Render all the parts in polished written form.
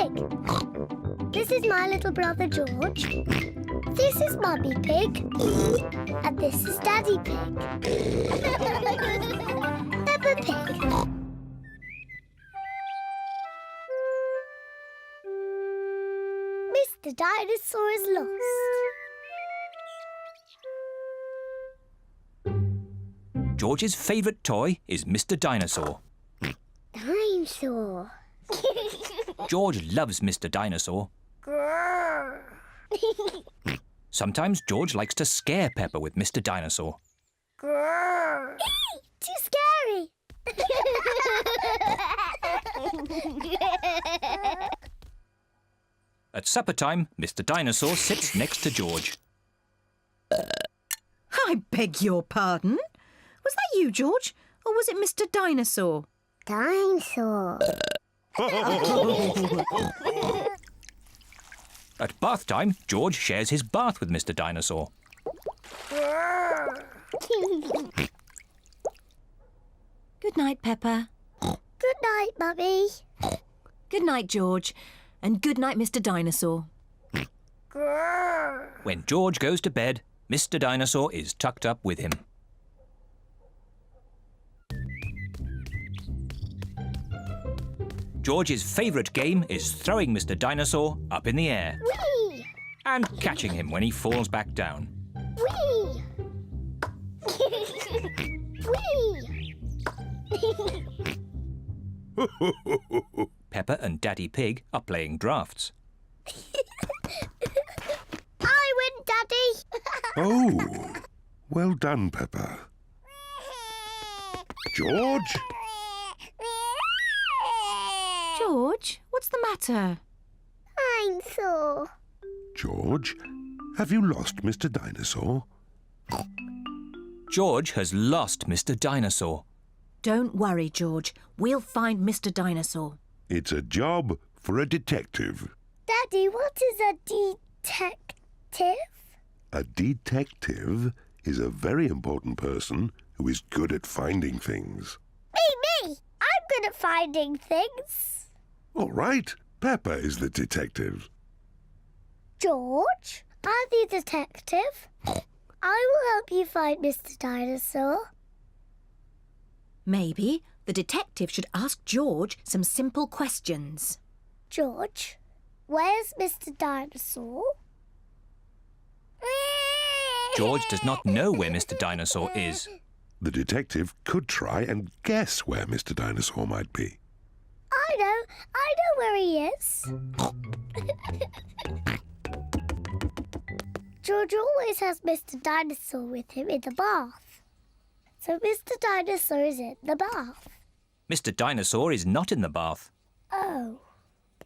Pig. This is my little brother George. This is Mummy Pig. And this is Daddy Pig. Peppa Pig. Mr. Dinosaur is lost. George's favourite toy is Mr. Dinosaur. Dinosaur. George loves Mr. Dinosaur. Sometimes George likes to scare Peppa with Mr. Dinosaur. Too scary. At supper time, Mr. Dinosaur sits next to George. I beg your pardon? Was that you, George? Or was it Mr. Dinosaur? Dinosaur. At bath time, George shares his bath with Mr. Dinosaur. Good night, Peppa. Good night, Mummy. Good night, George. And good night, Mr. Dinosaur. When George goes to bed, Mr. Dinosaur is tucked up with him. George's favourite game is throwing Mr. Dinosaur up in the air Whee! and catching him when he falls back down. Whee! Whee! Peppa and Daddy Pig are playing drafts. I win, Daddy. Oh, well done, Peppa. George? George, what's the matter? Dinosaur. George, have you lost Mr. Dinosaur? George has lost Mr. Dinosaur. Don't worry, George. We'll find Mr. Dinosaur. It's a job for a detective. Daddy, what is a detective? A detective is a very important person who is good at finding things. Me! I'm good at finding things. All right, Peppa is the detective. George, I'm the detective. I will help you find Mr. Dinosaur. Maybe the detective should ask George some simple questions. George, where's Mr. Dinosaur? George does not know where Mr. Dinosaur is. The detective could try and guess where Mr. Dinosaur might be. I know where he is. George always has Mr. Dinosaur with him in the bath. So Mr. Dinosaur is in the bath. Mr. Dinosaur is not in the bath. Oh.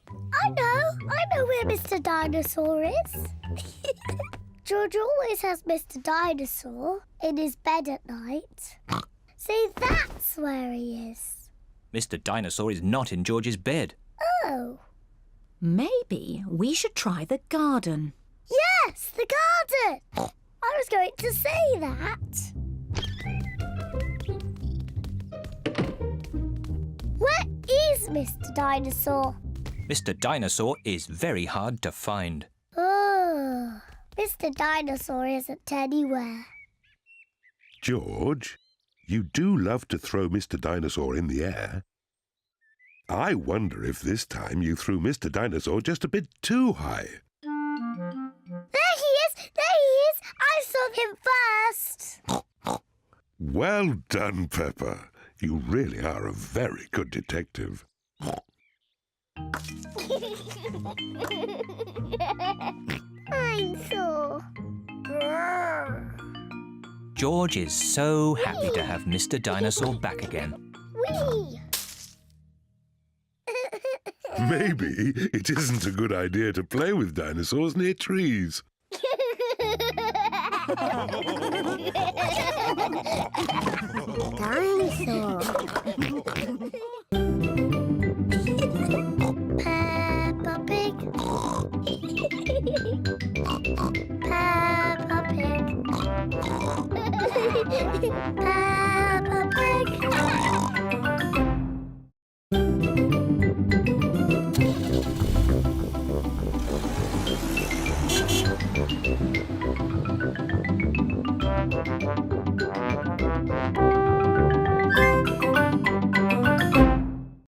I know where Mr. Dinosaur is. George always has Mr. Dinosaur in his bed at night. See, that's where he is. Mr. Dinosaur is not in George's bed. Oh. Maybe we should try the garden. Yes, the garden. I was going to say that. Where is Mr. Dinosaur? Mr. Dinosaur is very hard to find. Oh, Mr. Dinosaur isn't anywhere. George, you do love to throw Mr. Dinosaur in the air. I wonder if this time you threw Mr. Dinosaur just a bit too high. There he is! There he is! I saw him first! Well done, Peppa. You really are a very good detective. Dinosaur. George is so happy to have Mr. Dinosaur back again. Whee! Maybe it isn't a good idea to play with dinosaurs near trees. Dinosaur. Peppa Pig. Peppa Pig. Peppa Pig.